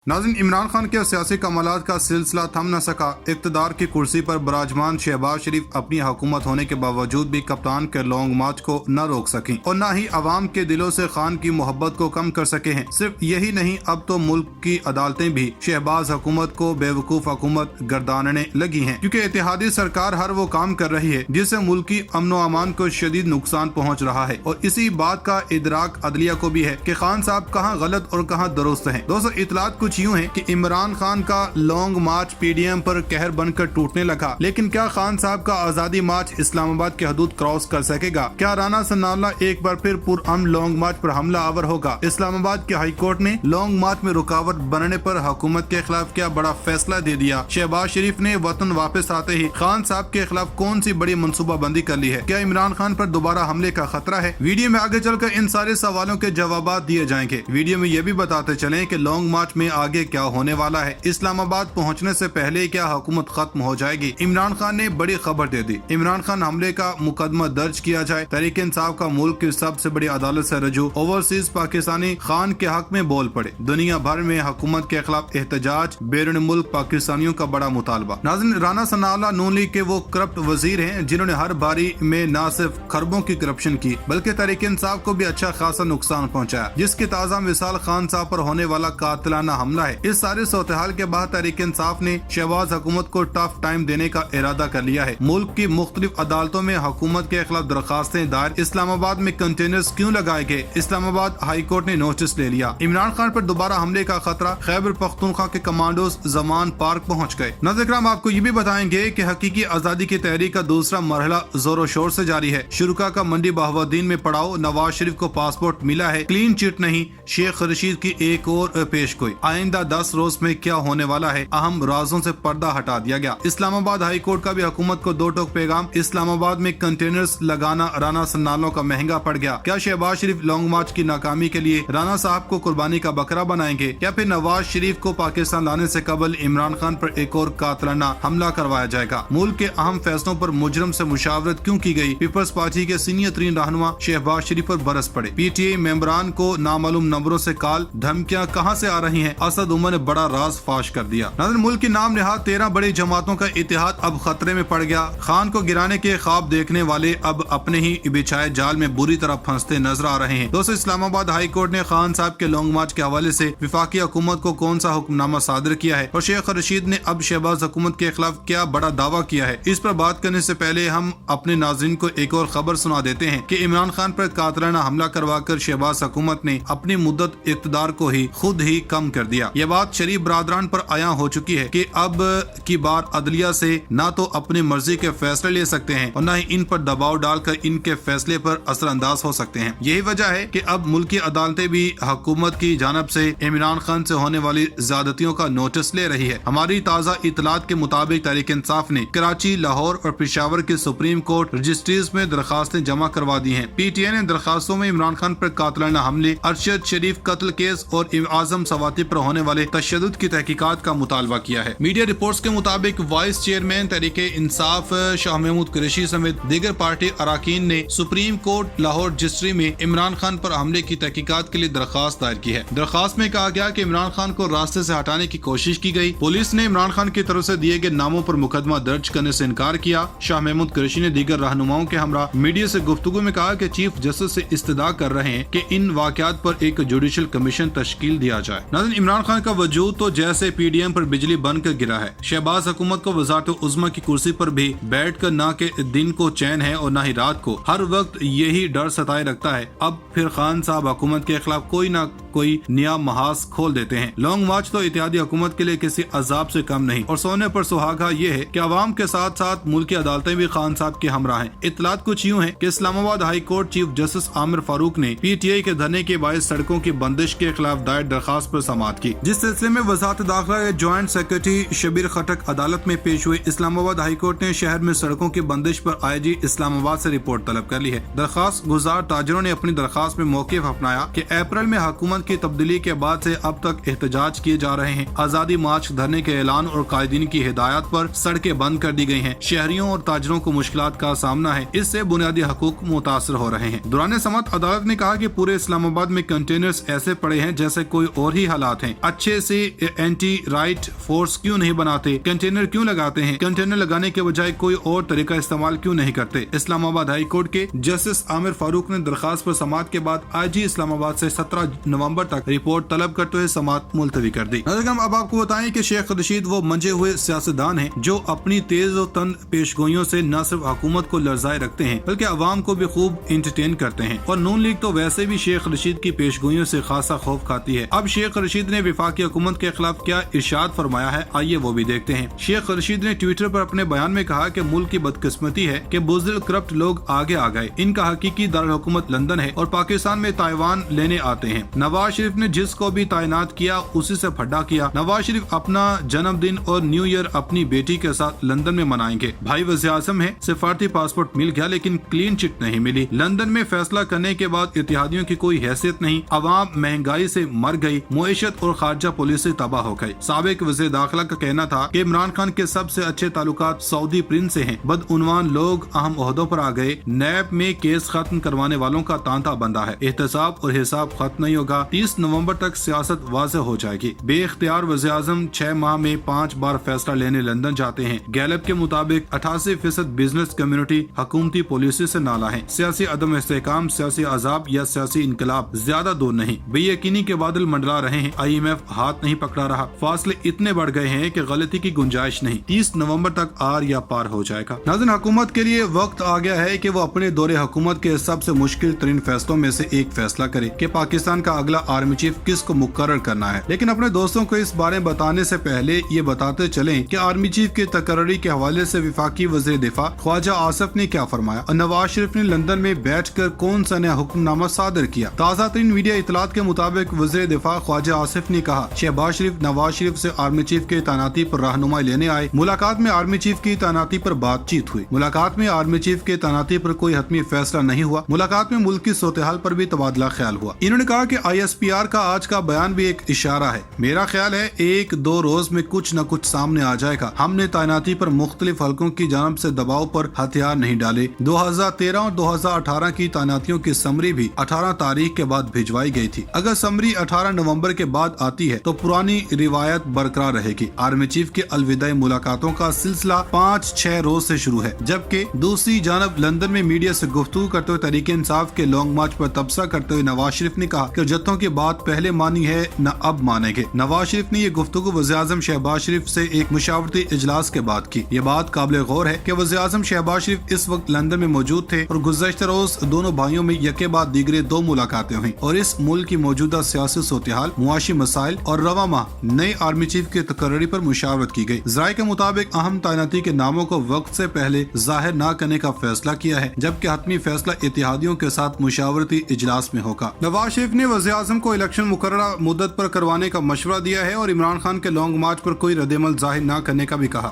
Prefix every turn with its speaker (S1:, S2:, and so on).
S1: नाज़रीन, इमरान खान के सियासी कमालात का सिलसिला थम न सका। इक़्तिदार की कुर्सी पर बराजमान शहबाज शरीफ अपनी हुकूमत होने के बावजूद भी कप्तान के लॉन्ग मार्च को न रोक सकी और न ही अवाम के दिलों से खान की मोहब्बत को कम कर सके हैं। सिर्फ यही नहीं, अब तो मुल्क की अदालतें भी शहबाज हुकूमत को बेवकूफ हुकूमत गर्दानने लगी हैं, क्योंकि इत्तेहादी सरकार हर वो काम कर रही है जिससे मुल्क की अमन व अमान को शदीद नुकसान पहुँच रहा है। और इसी बात का इदराक अदलिया को भी है कि खान साहब कहाँ गलत और कहाँ दुरुस्त हैं। दोस्तों, इतलात कुछ यूँ है कि इमरान खान का लॉन्ग मार्च पीडीएम पर कहर बनकर टूटने लगा, लेकिन क्या खान साहब का आजादी मार्च इस्लामाबाद की हदूद क्रॉस कर सकेगा? क्या राना सनाउल्लाह एक बार फिर पुरअमन लॉन्ग मार्च पर हमला आवर होगा? इस्लामाबाद के हाई कोर्ट ने लॉन्ग मार्च में रुकावट बनने पर हुकूमत के खिलाफ क्या बड़ा फैसला दे दिया? शहबाज शरीफ ने वतन वापस आते ही खान साहब के खिलाफ कौन सी बड़ी मनसूबा बंदी कर ली है? क्या इमरान खान पर दोबारा हमले का खतरा है? वीडियो में आगे चलकर इन सारे सवालों के जवाब दिए जाएंगे। वीडियो में ये भी बताते चलें कि लॉन्ग मार्च में आगे क्या होने वाला है। इस्लामाबाद पहुंचने से पहले क्या हुकूमत खत्म हो जाएगी? इमरान खान ने बड़ी खबर दे दी। इमरान खान हमले का मुकदमा दर्ज किया जाए। तहरीक इंसाफ का मुल्क की सबसे बड़ी अदालत से रजू। ओवरसीज पाकिस्तानी खान के हक में बोल पड़े। दुनिया भर में हुकूमत के खिलाफ एहतजाज। बैरून मुल्क पाकिस्तानियों का बड़ा मुतालबा। नाज़रीन, राना सनाउल्लाह नून लीग के वो करप्ट वजीर हैं जिन्होंने हर बारी में न सिर्फ खरबों की करप्शन की बल्कि तहरीक इंसाफ को भी अच्छा खासा नुकसान पहुँचाया, जिसकी ताज़ा मिसाल खान साहब पर होने वाला कातिलाना हमला है। इस सारे सूरत-ए-हाल के बाद तहरीक इंसाफ ने शहबाज हुकूमत को टफ टाइम देने का इरादा कर लिया है। मुल्क की मुख्तलिफ अदालतों में हुकूमत के खिलाफ दरखास्तें दायर। इस्लामाबाद में कंटेनर्स क्यों लगाए गए? इस्लामाबाद हाई कोर्ट ने नोटिस ले लिया। इमरान खान पर दोबारा हमले का खतरा। खैबर पख्तूनख्वा के कमांडोज जमान पार्क पहुँच गए। नाज़रीन किराम, आपको ये भी बताएंगे कि हकीकी आजादी की तहरीक का दूसरा मरहला जोरों शोर से जारी है। शुरुका का मंडी बहाउद्दीन में पड़ाव। नवाज शरीफ को पासपोर्ट मिला है, क्लीन चिट नहीं। शेख रशीद की एक और पेश गोई। आइंदा 10 रोज में क्या होने वाला है? अहम राजों से पर्दा हटा दिया गया। इस्लामाबाद हाई कोर्ट का भी हुकूमत को दो टोक पैगाम। इस्लामाबाद में कंटेनर्स लगाना राना सनाउल्लाह का महंगा पड़ गया। क्या शहबाज शरीफ लॉन्ग मार्च की नाकामी के लिए राना साहब को कुर्बानी का बकरा बनाएंगे, या फिर नवाज शरीफ को पाकिस्तान लाने से कबल इमरान खान पर एक और कातिलाना हमला करवाया जाएगा? मुल्क के अहम फैसलों पर मुजरम से मुशावरत क्यों की गई? पीपल्स पार्टी के सीनियर तरीन रहनुमा शहबाज शरीफ पर बरस पड़े। पीटीआई मेंबरान को नामालूम नंबरों से कॉल धमकियां कहां से आ रही हैं? असद उमर ने बड़ा राज फाश कर दिया। नाज़रीन, मुल्क की नाम निहाद 13 बड़ी जमातों का इत्तेहाद अब खतरे में पड़ गया। खान को गिराने के ख्वाब देखने वाले अब अपने ही बिछाए जाल में बुरी तरह फंसते नजर आ रहे हैं। दोस्तों, इस्लामाबाद हाई कोर्ट ने खान साहब के लॉन्ग मार्च के हवाले से विफाकी हुकूमत को कौन सा हुक्मनामा सादर किया है और शेख रशीद ने अब शहबाज हुकूमत के खिलाफ क्या बड़ा दावा किया है? इस पर बात करने से पहले हम अपने नाज़रीन को एक और खबर सुना देते हैं कि इमरान खान पर कातिलाना हमला करवाकर शहबाज हुकूमत ने अपनी मुद्दत इक़्तिदार को ही खुद ही कम कर दिया। यह बात शरीफ बरादरान पर आया हो चुकी है कि अब की बार अदलिया से न तो अपनी मर्जी के फैसले ले सकते हैं और न ही इन पर दबाव डालकर इनके फैसले पर असरअंदाज हो सकते हैं। यही वजह है कि अब मुल्क की अदालतें भी हुकूमत की जानब से इमरान खान से होने वाली ज्यादतियों का नोटिस ले रही है। हमारी ताज़ा इतलात के मुताबिक तहरीक इंसाफ ने कराची, लाहौर और पेशावर की सुप्रीम कोर्ट रजिस्ट्रीज में दरखास्तें जमा करवा दी हैं। पीटीआई ने दरखास्तों में इमरान खान पर कातिलाना हमले, अरशद शरीफ कत्ल केस और आजम सवाती पर होने वाले तशद्दुद की तहकीकात का मुतालबा किया है। मीडिया रिपोर्ट्स के मुताबिक वाइस चेयरमैन तहरीक इंसाफ शाह महमूद कुरैशी समेत दीगर पार्टी अरकान ने सुप्रीम कोर्ट लाहौर रजिस्ट्री में इमरान खान पर हमले की तहकीकात के लिए दरखास्त दायर की है। दरखास्त में कहा गया कि इमरान खान को रास्ते से हटाने की कोशिश की गई। पुलिस ने इमरान खान की तरफ से दिए गए नामों पर मुकदमा दर्ज करने से इनकार किया। शाह महमूद कुरैशी ने दीगर रहनुमाओं के हमरा मीडिया से गुफ्तगू में कहा कि चीफ जस्टिस से इस्तदा कर रहे हैं कि इन वाकयात पर एक जुडिशल कमीशन तश्कील दिया जाए। नाज़रीन, इमरान खान का वजूद तो जैसे पीडीएम पर बिजली बनकर गिरा है। शहबाज हुकूमत को वज़ारत उज़्मा की कुर्सी पर भी बैठकर ना के दिन को चैन है और ना ही रात को। हर वक्त यही डर सताए रखता है। अब फिर खान साहब हुकूमत के खिलाफ कोई ना कोई नया महाज खोल देते हैं। लॉन्ग मार्च तो इत्तेहादी हुकूमत के लिए किसी अजाब से कम नहीं। और सोने पर सुहागा ये है कि अवाम के साथ साथ मुल्क की अदालतें भी खान साहब के हमरा हैं। इतलात कुछ यूँ है कि Islamabad high court chief justice Aamir Farooq ने पीटीआई के धरने के बायस सड़कों की बंदिश के खिलाफ दायर दरखास्त पर समाअत की, जिस सिलसिले में वज़ारत दाखिला के ज्वाइंट सेक्रेटरी शबीर खटक अदालत में पेश हुए। इस्लामाबाद हाई कोर्ट ने शहर में सड़कों की बंदिश पर आईजी इस्लामाबाद से रिपोर्ट तलब कर ली है। दरखास्त गुजार ताजरों ने अपनी दरखास्त में मौक़िफ़ अपनाया कि अप्रैल में हुकूमत की तब्दीली के बाद से अब तक एहतजाज किए जा रहे हैं। आजादी मार्च धरने के ऐलान और कायदीन की हिदायत पर सड़कें बंद कर दी गई हैं। शहरियों और ताजरों को मुश्किलात का सामना है। इससे बुनियादी हकूक मुतासर हो रहे हैं। दौरान समाअत अदालत ने कहा कि पूरे इस्लामाबाद में कंटेनर्स ऐसे पड़े हैं जैसे कोई और ही हालात हैं। हैं, अच्छे से एंटी राइट फोर्स क्यों नहीं बनाते, कंटेनर क्यों लगाते हैं, कंटेनर लगाने के बजाय कोई और तरीका इस्तेमाल क्यों नहीं करते। इस्लामाबाद हाई कोर्ट के जस्टिस आमिर फारूक ने दरखास्त पर समाअत के बाद आईजी इस्लामाबाद से 17 नवंबर तक रिपोर्ट तलब करते हुए समाअत मुलतवी कर दी। अब आपको बताएं कि शेख रशीद वो मंजे हुए सियासतदान हैं जो अपनी तेज और तंद पेशगोइयों से न सिर्फ हुकूमत को लर्जाए रखते हैं बल्कि अवाम को भी खूब इंटरटेन करते हैं, और नून लीग तो वैसे भी शेख रशीद की पेशगोइयों से खासा खौफ खाती है। अब शेख रशीद ने वफाकी हुकूमत के खिलाफ क्या इरशाद फरमाया है, आइए वो भी देखते हैं। शेख रशीद ने ट्विटर पर अपने बयान में कहा कि मुल्क की बदकिस्मती है कि बुज़दिल करप्ट लोग आगे आ गए, इनका हकीकी दारुल हुकूमत लंदन है और पाकिस्तान में ताइवान लेने आते हैं। नवाज शरीफ ने जिसको भी तैनात किया उसी से फड्डा किया। नवाज शरीफ अपना जन्मदिन और न्यू ईयर अपनी बेटी के साथ लंदन में मनाएंगे। भाई वज़ीर आज़म है, सिफारती पासपोर्ट मिल गया लेकिन क्लीन चिट नहीं मिली। लंदन में फैसला करने के बाद इत्तेहादियों की कोई हैसियत नहीं, अवाम महंगाई से मर गई, मुईशत और खारजा पॉलिसी तबाह हो गई। साबिक वज़ीर दाखिला का कहना था कि इमरान खान के सबसे अच्छे ताल्लुकात सऊदी प्रिंस से हैं। बदउनवान लोग अहम ओहदों पर आ गए। नैब में केस खत्म करवाने वालों का तांता बंदा है। एहतसाब और हिसाब खत्म नहीं होगा। 30 नवंबर तक सियासत वाज़ेह हो जाएगी। बेइख्तियार वज़ीर आज़म 6 माह में 5 बार फैसला लेने लंदन जाते हैं। गैलप के मुताबिक 88% बिजनेस कम्युनिटी हुकूमती पॉलिसी से नाला है। सियासी अदम इस्तेहकाम, सियासी अजाब या सियासी इनकलाब ज्यादा दूर नहीं। बेयकीनी के बादल मंडरा रहे हैं। IMF हाथ नहीं पकड़ा रहा। फासले इतने बढ़ गए हैं कि गलती की गुंजाइश नहीं। 30 नवंबर तक आर या पार हो जाएगा। नाज़रीन, हुकूमत के लिए वक्त आ गया है कि वो अपने दौरे हुकूमत के सबसे मुश्किल तरीन फैसलों में से एक फैसला करे कि पाकिस्तान का अगला आर्मी चीफ किसको मुकर्रर करना है। लेकिन अपने दोस्तों को इस बारे में बताने से पहले ये बताते चलें कि आर्मी चीफ के तकर्री के हवाले से वफाकी वज़ीर दिफा ख्वाजा आसिफ ने क्या फरमाया और नवाज शरीफ ने लंदन में बैठकर कौन सा नया हुक्मनामा सादर किया। ताज़ा तरीन मीडिया इतलात के मुताबिक वज़ीर दिफा ख्वाजा आसिफ ने कहा, शहबाज शरीफ नवाज शरीफ से आर्मी चीफ की तैनाती पर रहनुमाई लेने आए। मुलाकात में आर्मी चीफ की तैनाती पर बातचीत हुई। मुलाकात में आर्मी चीफ की तैनाती पर कोई हतमी फैसला नहीं हुआ। मुलाकात में मुल्क की सूरत-ए-हाल पर भी तबादला ख्याल हुआ। इन्होंने कहा कि ISPR का आज का बयान भी एक इशारा है। मेरा ख्याल है 1-2 रोज में कुछ न कुछ सामने आ जाएगा। हमने तैनाती पर मुख्तलिफ हलकों की जानब से दबाव पर हथियार नहीं डाले। 2013 और 2018 की तैनातियों की समरी भी 18 तारीख के बाद भिजवाई गई थी। अगर समरी 18 नवंबर के बाद आती है तो पुरानी रिवायत बरकरार रहेगी। आर्मी चीफ के अलविदाई मुलाकातों का सिलसिला 5-6 रोज से शुरू है, जबकि दूसरी जानब लंदन में मीडिया से गुफ्तगू करते हुए तहरीक इंसाफ के लॉन्ग मार्च पर तबसरा करते हुए नवाज शरीफ ने कहा कि जत्थों की बात पहले मानी है न अब मानेंगे। नवाज शरीफ ने ये गुफ्तगू वज़ीर आज़म शहबाज शरीफ से एक मुशावरती इजलास के बाद की। ये बात काबिल गौर है कि वज़ीर आज़म शहबाज शरीफ इस वक्त लंदन में मौजूद थे और गुज़श्ता रोज दोनों भाइयों में यके बाद दीगरे 2 मुलाकातें हुई और इस मुल्क की मौजूदा सियासी सूरत-ए-हाल, मुआशी मसाइल और रवा माह नए आर्मी चीफ की तकर्री पर मुशावरत की गई। ज़राए के मुताबिक अहम तैनाती के नामों को वक्त से पहले जाहिर न करने का फैसला किया है, जबकि हतमी फैसला इत्तेहादियों के साथ मुशावरती इजलास में होगा। नवाज शरीफ ने वज़ीर आज़म को इलेक्शन मुकर्ररा मुद्दत पर करवाने का मशवरा दिया है और इमरान खान के लॉन्ग मार्च पर कोई रद्द-ए-अमल जाहिर न करने का भी कहा।